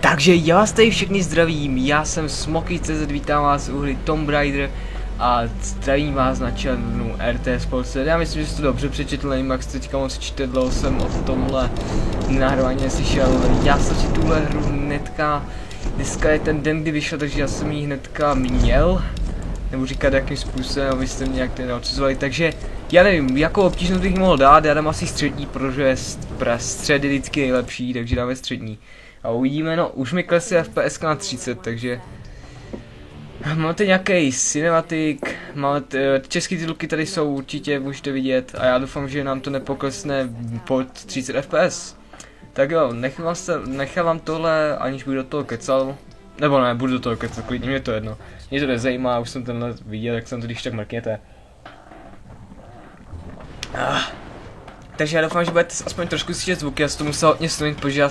Takže já vás tady všechny zdravím, já jsem Smoky.cz, vítám vás u hry Tomb Raider a zdravím vás na channelu RT Sports. Já myslím, že jste to dobře přečetl, nevím jak jste teďka moc četl, jsem o tomhle nahrávání neslyšel. Já jsem si tuhle hru hnedka, dneska je ten den, kdy vyšel, takže já jsem ji hnedka měl. Nebo říkat jakým způsobem, abyste mě nějak neodsuzovali, takže já nevím, jakou obtížnost bych mohl dát, já dám asi střední, protože střed je vždycky nejlepší, takže dáme střední. A uvidíme, no, už mi klesne FPS na 30, takže máte nějaký cinematik, máte, české titulky tady jsou určitě, můžete vidět, a já doufám, že nám to nepoklesne pod 30 FPS. Tak jo, nechám vám tohle, aniž bych do toho kecal, nebo ne, budu do toho kecal, klidně, mě to jedno. Mě to nezajímá, už jsem tenhle viděl, jak jsem to když tak mrkněte. Takže já doufám, že budete aspoň trošku slyšet zvuky, já si to musel hodně snovat, protože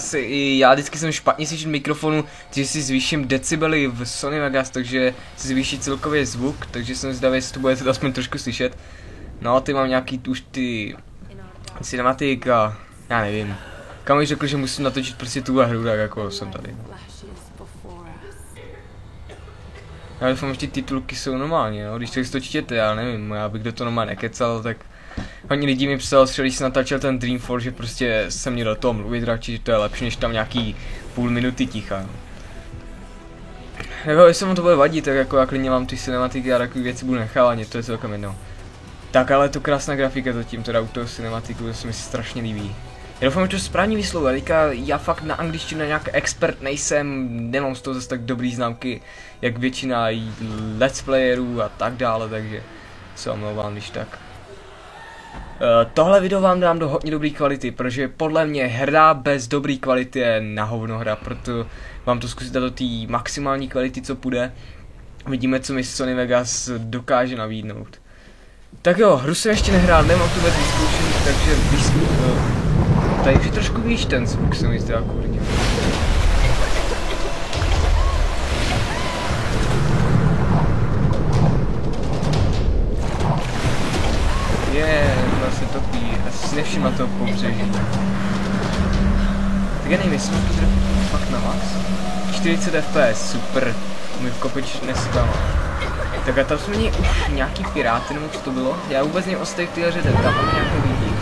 já vždycky jsem špatně slyšet mikrofonu, takže si zvýším decibely v Sony Vegas, takže si zvýší celkově zvuk, takže jsem zvědavý, jestli to budete aspoň trošku slyšet. No a ty mám nějaký už ty cinematik a já nevím. Kam řekl, že musím natočit prostě tuhle hru, tak jako jsem tady. Já doufám, že ty titulky jsou normálně, no, když to čtěte, já nevím, já bych do toho normálně nekecal, tak hodně lidí mi psal, když jsem natáčel ten Dreamfall, že prostě jsem měl do toho mluvit radši, že to je lepší, než tam nějaký půl minuty ticha. Jako, jestli vám to bude vadit, tak jako já klidně vám ty cinematiky a takové věci budu nechávat, mě to je celkem jedno. Tak ale to krásná grafika zatím, teda u toho cinematiku, to se mi strašně líbí. Já doufám, že to správně vyslovuje, teďka já fakt na angličtinu nějak expert nejsem, nemám z toho zase tak dobrý známky, jak většina let's playerů a tak dále, takže se omlouvám, když tak. Tohle video vám dám do hodně dobré kvality, protože podle mě hra bez dobré kvality je na hovno hra, proto vám to zkusit dát do té maximální kvality, co půjde. Vidíme, co mi Sony Vegas dokáže nabídnout. Tak jo, hru jsem ještě nehrál, nemám tu vůbec vyzkoušený, takže tady už je trošku výš ten zvuk, se mi zdá kurně. Se topí, asi si nevšimla toho pobřeží. Tak já nevím, jestli mám tu trefit fakt na vás. 40 FPS, super, mi v kopič dneska. Tak a tam jsme měli už nějaký piráty, nebo co to bylo? Já vůbec nevím o těch tyhle řede, tam máme nějaké lidi.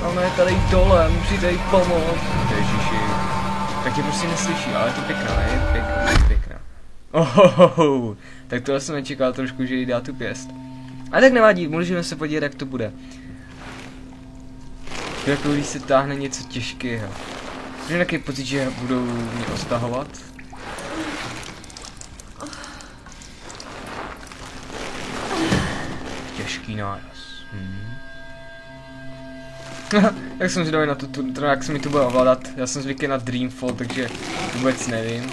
Ona je tady dole, musíte jí pomoct. Ježiši. Tak tě prostě neslyší, ale je to pěkná, je pěkná. Ohohoho. Tak tohle jsem nečekal trošku, že jí dá tu pěst. Ale tak nevadí, můžeme se podívat, jak to bude. Jako když se táhne něco těžkého. Mám takový pocit, že budou mě ostahovat. Těžký náraz. Jak jsem zvědavý na to, jak se mi to bude ovládat. Já jsem zvyklý na Dreamfall, takže vůbec nevím.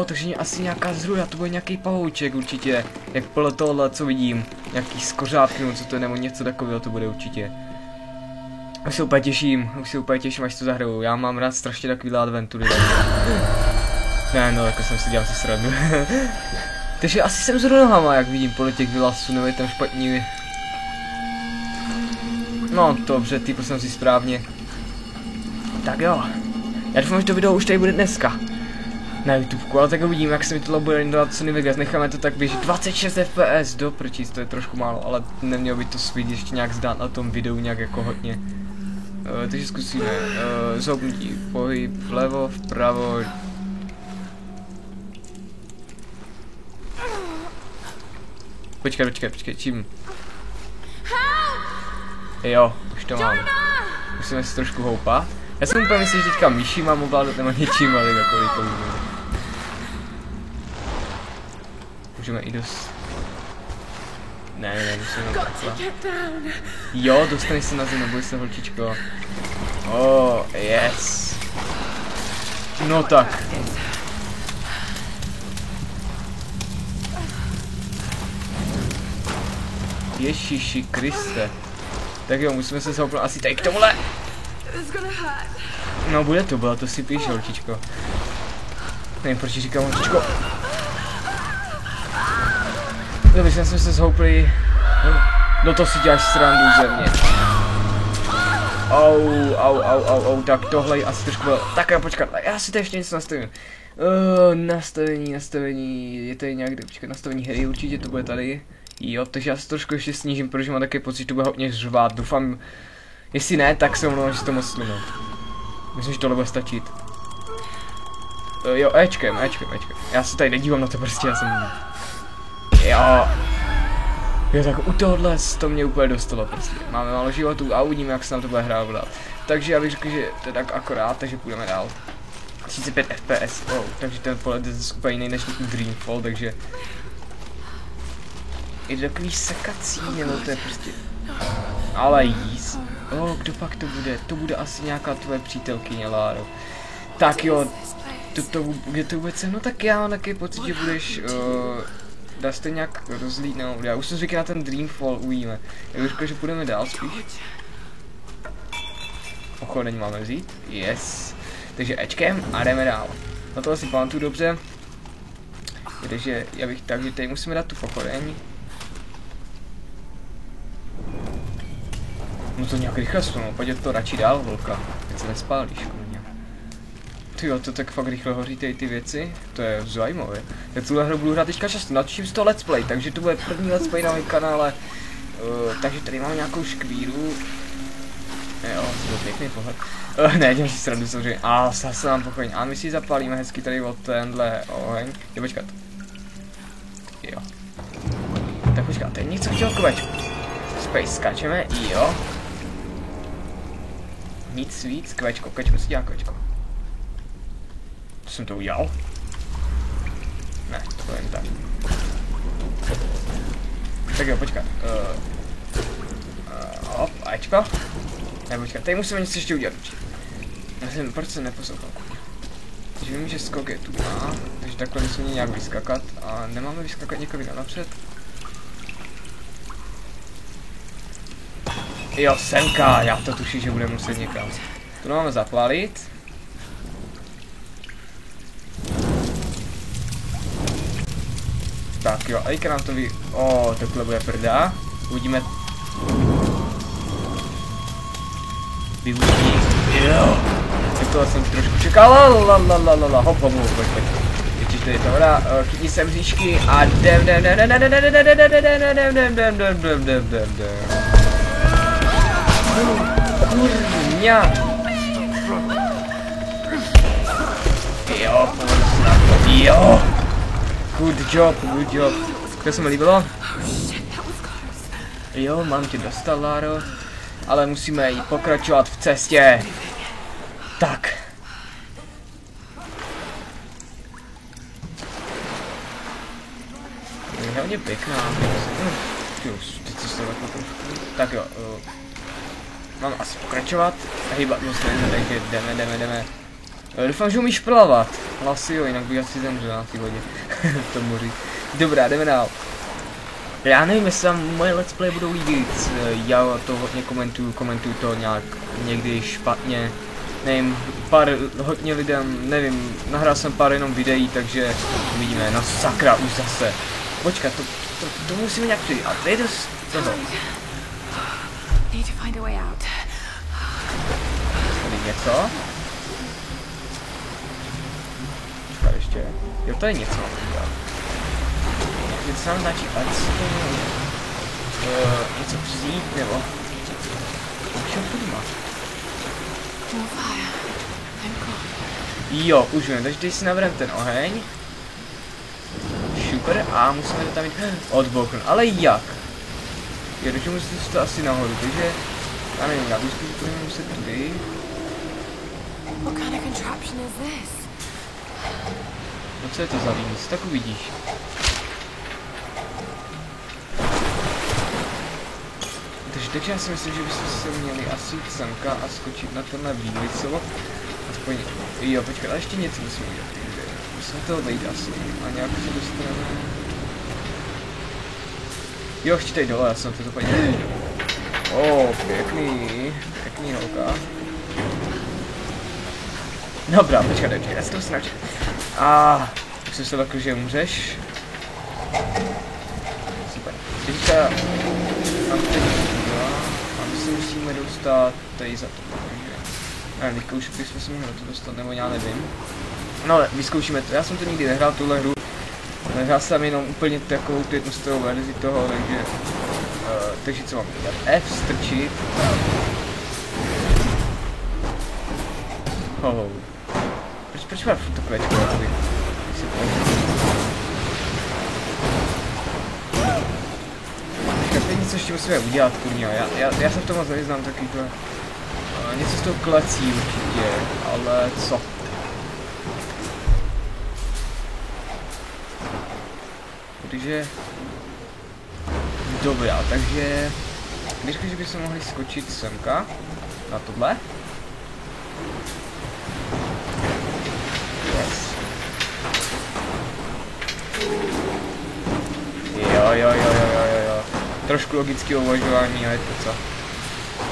Takže asi nějaká zruda, to bude nějaký pavouček určitě. Jak podle tohle, co vidím. Nějaký skořápky, co to je, nebo něco takového to bude určitě. Už se úplně těším, až to zahraju. Já mám rád strašně takovýhle adventury. Ne, no, jako jsem si dělal si srandu. Takže asi jsem zrovna nohama, jak vidím podle těch vylasů, nebo je tam špatný. No, dobře, typu jsem si správně. Tak jo. Já doufám, že to video už tady bude dneska. Na YouTubeku, ale tak uvidím, jak se mi tohle bude dát Sony Vegas. Necháme to tak běžet. 26 FPS, do prčíc, to je trošku málo, ale nemělo by to svít ještě nějak zdát na tom videu nějak jako hodně. Takže zkusíme. Zoubnutí, pohyb, vlevo, vpravo. Počkej, čím? Jo, už to mám. Musíme si trošku houpat. Já jsem úplně myslel, že teďka myší mám ovládat nebo něčím, ale jakkoliv to můžeme. Můžeme i dost... Ne, musíme takhle. Jo, dostaneš se na zem, neboj se, holčičko. Yes. No tak. Ježiši Kriste. Tak jo, musíme se zhoupnout asi tady k tomuhle. No bude to si píš, holčičko. Nevím, proč říkám očičko. Dobře, jsem se zhoupli. No to si děláš srandu ze mě. Au, tak tohle je asi trošku bylo. Tak já počkat, já si to ještě něco nastavím. Nastavení, je tady nějak, počkat, nastavení hry, určitě to bude tady. Jo, takže já se trošku ještě snížím, protože mám takový pocit, že to bude hodně řvát, doufám, jestli ne, tak se omlouvám, že to moc slinu. Myslím, že tohle bude stačit. Jo, Ečkem. Já se tady nedívám na to prostě, já jsem... Jo, tak u tohohle to mě úplně dostalo prostě. Máme málo životů a uvidíme, jak se nám to bude hrát dál. Takže já bych řekl, že to je tak akorát, takže půjdeme dál. 35 FPS, takže ten pohled je úplně jiný než Dreamfall, takže... Je to takový sekací, nebo to je prostě... Ale jíz. Kdo pak to bude? To bude asi nějaká tvoje přítelkyně, Láro. Tak jo, kde to vůbec je? No tak já mám takový pocit, že budeš... dá se to nějak rozlídnout. Já už jsem zvyklý na ten Dreamfall, uvidíme. Já bych řekl, že půjdeme dál spíš. Pochodeň máme vzít. Yes. Takže Ečkem a jdeme dál. Na to asi pamatuju dobře. Takže já bych tak, že tady musíme dát tu pochodeň. No to nějak rychle sunou, pojď to radši dál, holka. Teď se nespálíš, kurně. Tyjo, to tak fakt rychle hoří ty věci, to je zajímavé. Já tuhle hru budu hrát teďka často, natočím z toho let's play, takže to bude první let's play na mém kanále. Takže tady mám nějakou škvíru. Jo, to byl pěkný pohled. Ne, dělám si srandu samozřejmě, zase mám pochodeň. A my si zapálíme hezky tady od tenhle oheň. Jo, počkat. Jo. Tak počkat, teď něco chtěl kovečku. Space, skáčeme, jo. Nic víc, kvečko si dělá kvečko. Co jsem to udělal? Ne, to je tak. Tak jo, počkat. Hop, Ačko. Ne, počkat, tady musíme něco ještě udělat určitě. Já jsem, proč jsem neposlouchal? Takže vím, že skok je tu má, takže takhle musíme nějak vyskakat a nemáme vyskakat někam jinam napřed. Jo, semka, já to tuším, že budeme muset někam. Tu máme zapálit. Tak jo, a teďka nám to takhle bude prdá. Uvidíme. Využít. Jo. Tak tohle jsem trošku čekal. Hop, pojď. Vidíš, tady to voda, chytni sem říčky a jdem. Kurňa. Jo, jo. Good job. To se mi líbilo. Jo, mám tě dostal, Láro. Ale musíme jí pokračovat v cestě. Tak. Je hodně pěkná. Tak jo. Mám asi pokračovat. Hýbat musím, takže jdeme. Doufám, že umíš plavat. Hlasy jo, jinak bych asi zemřel na té vodě. V tom moři. Dobrá, jdeme dál. Já nevím, jestli vám moje let's play budou líbit. Já to hodně komentuju to nějak někdy špatně. Nevím, hodně lidem, nevím, nahrál jsem pár jenom videí, takže uvidíme. No sakra, už zase. Počkat, to musíme nějak přijít. A to je dost toho. Tady něco? Počkat ještě. Jo, to je něco mám udělat. Něco nám značí, ale co to je? Něco přijít, nebo? Co to má? Jo, už vím, takže teď si nabereme ten oheň. Super, a musíme to tam mít odbouchnout, ale jak? Jo, takže musím to asi nahoru, takže... Já nevím, já bych to budeme muset tudy. No co je to za výmys, tak uvidíš. Takže já si myslím, že bychom se měli asi jít semka a skočit na tenhle výmysl. Aspoň, jo, počkat, ale ještě něco musíme udělat. Musíme toho dojít asi a nějak se dostaneme. Jo, ještě tady dole, já jsem to zapadil. Pěkný holka. Dobrá, počkej, já se to snažím. A už jsem se lekl, že umřeš. Super. Teďka mám teď a my si musíme dostat tady za to. Nevím, teďka už bychom se mohli na to dostat, nebo já nevím. No ale vyzkoušíme to, já jsem to nikdy nehrál, tuhle hru. Hrál jsem jenom úplně takovou tu jednostovou verzi toho, takže co mám dělat? F, strčit. Proč mám furt to klečko? To je něco, ještě musíme udělat, kurňo. Já se v tom moc nevyznám takovýhle. Něco z toho klecí určitě, ale co? Takže... Dobrá, takže... Když řekl, že bychom mohli skočit semka na tohle. Yes. Jo. Trošku logického uvažování, ale to co?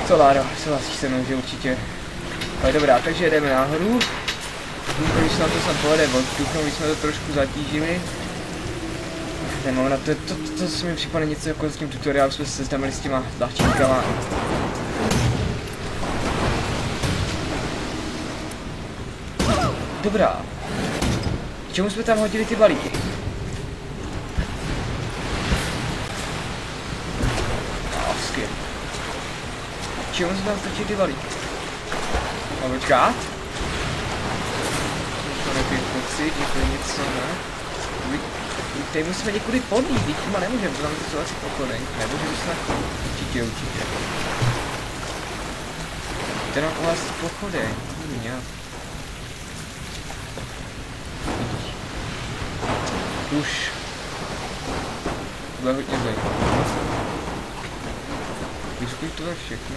Co Láro, souhlasíš se mnou, že určitě. Ale dobrá, takže jdeme nahoru. Když se na to snad povede odstuchnout, když jsme to trošku zatížili. To se mi připadne něco jako s tím tutoriálem, jsme se seznámili s těma tlačítkama. Dobrá. K čemu jsme tam hodili ty balíky? Skvěl. K čemu jsme tam strčili ty balíky? Mám počkat? To nebyl pocit, že to je něco, ne? Tady musíme někudy podlít, teď těma nemůžeme, to tam to asi pokodeň, nebo že bychom určitě. To nám u vás pochodeň, nějak. Už. Tohle hodně zajímavé. Vyskuj tohle všechno.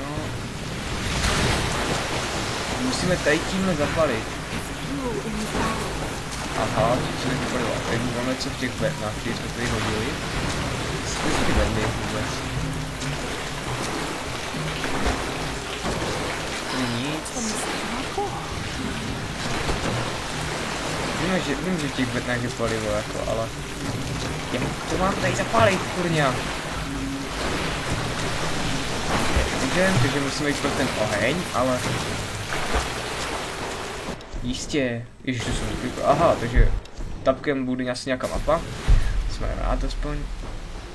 Musíme tady tímhle zapalit. Aha, co se vypadalo. Tady máme co v těch betnách, které jsme tady hodili. Co ty bendy vůbec? Nic. Vím, že v těch betnách je palivo jako, ale... Jak to mám tady zapálit, kurňa? Takže musíme jít pro ten oheň, ale... Jistě, ježiš, to jsem řekl, aha, takže tapkem bude asi nějaká mapa, jsme rád aspoň.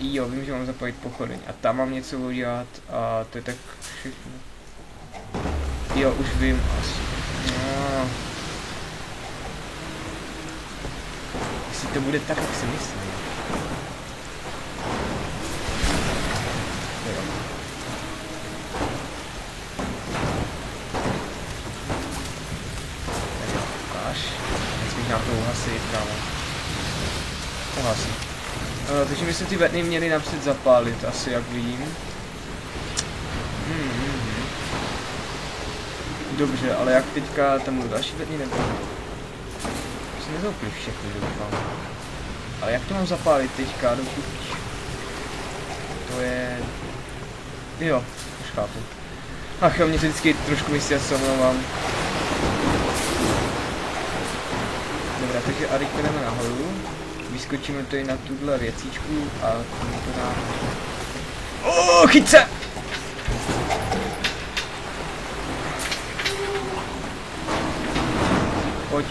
Jo, vím, že mám zapojit pochodeň a tam mám něco udělat a to je tak všechno. Jo, už vím asi. No. Jestli to bude tak, jak si myslím. Jo. Nám to uhasit, kámo. Uhasit. Takže my jsme ty betny měli napřed zapálit, asi jak vidím. Dobře, ale jak teďka tam budou další betny nebo? Už nezoupili všechny, doufám. Ale jak to mám zapálit teďka, dokud... To je... Jo, už chápu. Ach jo, mě to vždycky trošku myslí, já se omlouvám. Dobrá, takže a rychle jdeme nahoru, vyskočíme tady na tuhle věcičku a to nám... chyť se! Pojď.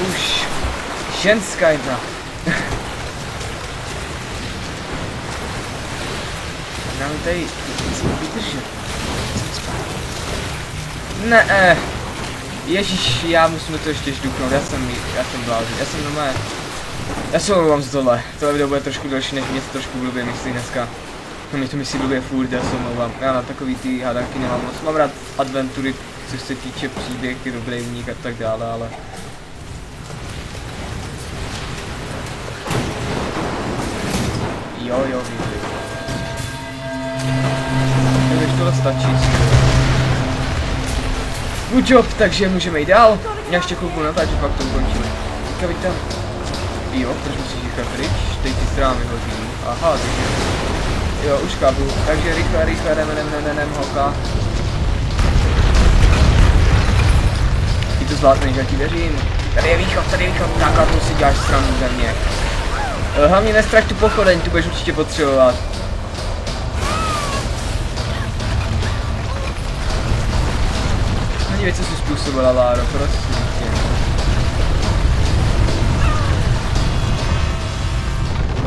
Už. Ženská jedna. Nám tady vydržet. Ne. Ježíš, já musím to ještě žduknout, já jsem blázen, já se omlouvám z tohle video bude trošku delší, než mě to trošku blbě myslí dneska. No mě to myslí blbě furt, já se omlouvám, já na takový ty hádanky nemám moc, mám rád adventury, co se týče příběh, dobrý vník a tak dále, ale... Jo, vím. Takže tohle stačí. Good job, takže můžeme jít dál. Já ještě chvilku natáčím, pak to ukončíme. Teďka vidíte tam. Jo, proč musíš říkat pryč? Teď ty strámy hodí. Aha, takže... Jo, už chápu. Takže rychle, jdeme, holka. Ty to zvládneš, já ti věřím. Tady je východ, tak a tu si děláš stranu ze mě. Hlavně nestrach tu pochodeň, tu budeš určitě potřebovat. Dívej, co jsi způsobila, Láro, prosím tě.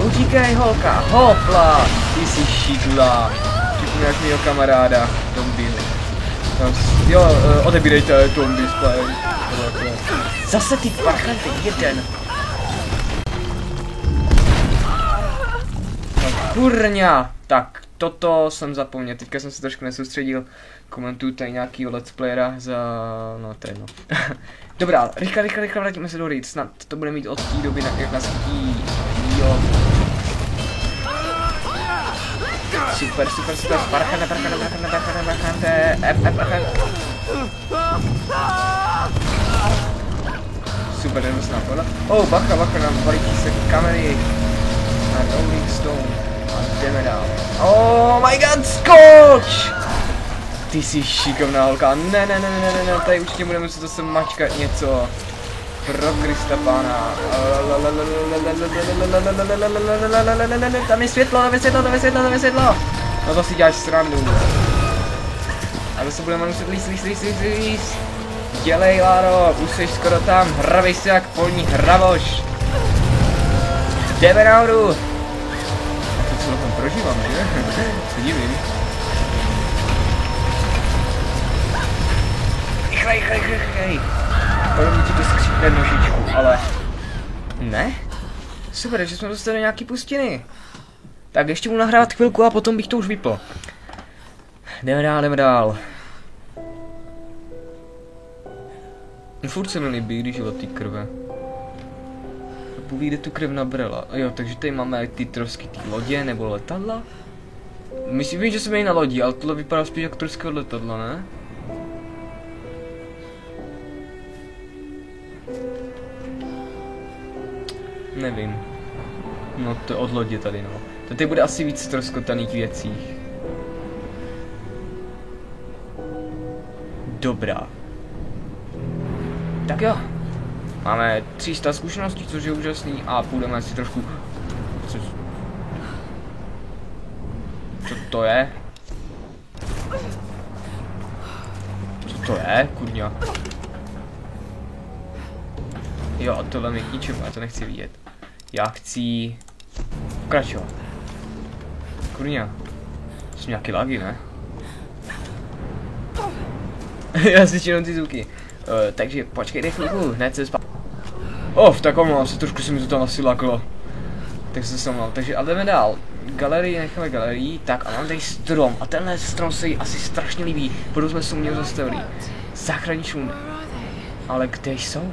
Utíkej, holka, hopla, ty jsi šidla. Připomínáš mýho kamaráda, Tombyho. Jo, odebírejte Tomby display. Zase ty parchanty, jeden. No kurňa, tak toto jsem zapomněl, teďka jsem se trošku nesoustředil. Komentuju tady nějakýho let's playera za... no to je no. Dobrá, rychle vrátíme se do Reed, snad to bude mít od té doby, jak nás chytí. Jo. Super, parchante. Super, jdeme snad, oh, bacha, nám valí se kamery. A Rolling Stone. A jdeme dál. Oh my god, skoč! Ty jsi šikovná holka, ne, tady určitě budeme muset zase mačkat něco. Pro Krista pána. Tam je světlo, tam je světlo. No to si děláš srandu. A zase budeme muset líst. Dělej, Láro, už jsi skoro tam, hravej se jak polní hravoš. Jdeme nahoru. A to co tam prožívám, že? Se divím. Rychlej. Podobně ti to skřípne nožičku, ale... Ne? Super, že jsme dostali do nějaký pustiny. Tak ještě mu nahrát chvilku a potom bych to už vypl. Jdeme dál. Furt se mi líbí, když o ty krve. Povíde tu krev nabrala. Jo, takže tady máme ty trosky ty lodě nebo letadla. Myslím, že jsme i na lodi, ale tohle vypadá spíš jako trosky od letadla, ne? Nevím. No to je od lodě tady, no. Tady bude asi víc ztroskotaných věcí. Dobrá. Tak jo. Máme 300 zkušeností, což je úžasný. A půjdeme si trošku... Co to je? Co to je, kurňa? Jo, a tohle mi k ničemu, já to nechci vidět. Já chci... pokračovat. Kurňa. Jsou nějaký lagy, ne? Já si jenom ty zvuky. Takže počkejte chvilku, hned se spát. Tak omlouvám se, trošku se mi to tam asi laklo. Tak se omlouvám, takže ale jdeme dál. Galerii, necháme galerii, tak a mám tady strom. A tenhle strom se jí asi strašně líbí, protože jsme se u něho zastavili. Záchranní šluny. Ale kde jsou?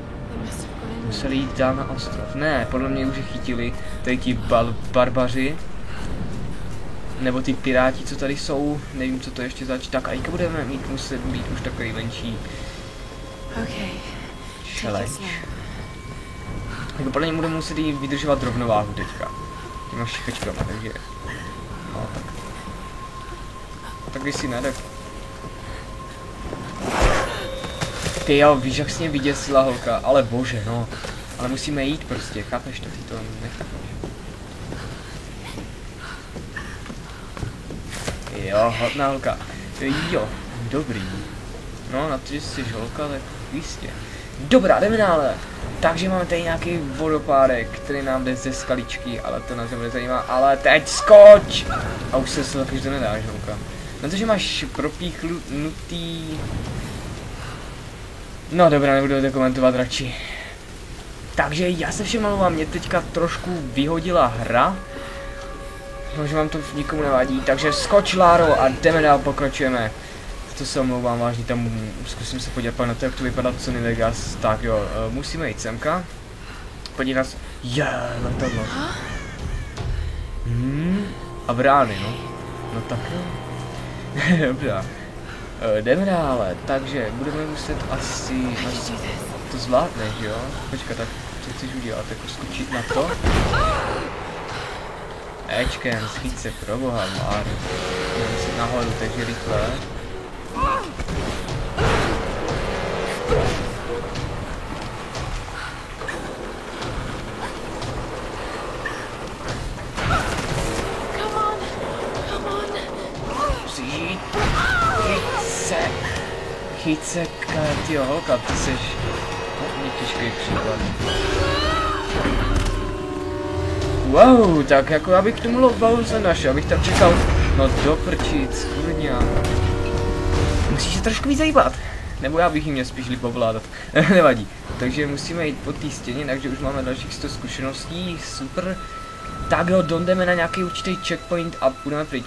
Museli jít dál na ostrov. Ne, podle mě už je chytili tady ti barbaři. Nebo ty piráti, co tady jsou. Nevím, co to ještě zač. Tak a teďka budeme muset být už takový menší challenge. Jako podle mě budeme muset jí vydržovat rovnováhu teďka. Těma šipečkama, takže... no tak. Tak když si ne, tak... Ty jo, víš, jak jsi mě vyděsila holka, ale bože, no. Ale musíme jít prostě, chápeš to, ty to nechápeš. Jo, hodná holka. Jo, dobrý. No, na to, že jsi holka, tak jistě. Dobrá, jdeme dále. Takže máme tady nějaký vodopádek, který nám jde ze skaličky, ale to nás nebude zajímá. Ale teď skoč! A už se taky to nedáš, holka. Na to, že máš propíchnutý... No dobrá, nebudu to komentovat radši. Takže já se všem omlouvám, mě teďka trošku vyhodila hra. Možná vám to nikomu nevadí, takže skoč, Láro, a jdeme dál, pokračujeme. To se omlouvám vážně, tam zkusím se podívat na to, jak to vypadá v Sony Vegas. Tak jo, musíme jít semka. Podívat se, letadlo. A brány, no. No tak jo. Dobrá. Jdeme dále, takže budeme muset asi... to zvládneš, jo? Počkat, tak co chceš udělat, jako skočit na to? Ečkem, schyť se, proboha, Láro. Jdeme si nahoru, takže rychle. Chyceka, tyjo holka, ty seš hodně těžký příklad. Wow, tak jako já bych k tomu lovebalu se našel, abych tam čekal, no do prčic, kurňa. Musíš se trošku víc zajíbat. Nebo já bych jim měl spíš líp ovládat. Nevadí. Takže musíme jít po té stěně, takže už máme dalších 100 zkušeností, super. Tak jo, jdeme na nějaký určitý checkpoint a půjdeme pryč.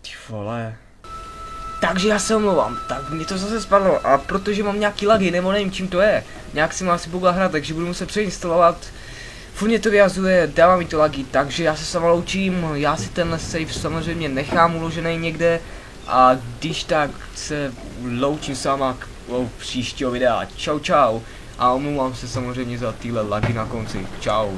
Ty vole. Takže já se omlouvám, tak mě to zase spadlo a protože mám nějaký lagy, nebo nevím čím to je. Nějak si mám asi bugla hrát, takže budu muset přeinstalovat. Furt mě to vyjazuje, dává mi to lagy, takže já se sama loučím, já si tenhle save samozřejmě nechám uložený někde a když tak se loučím sama u příštího videa. Čau čau a omlouvám se samozřejmě za tyhle lagy na konci, čau.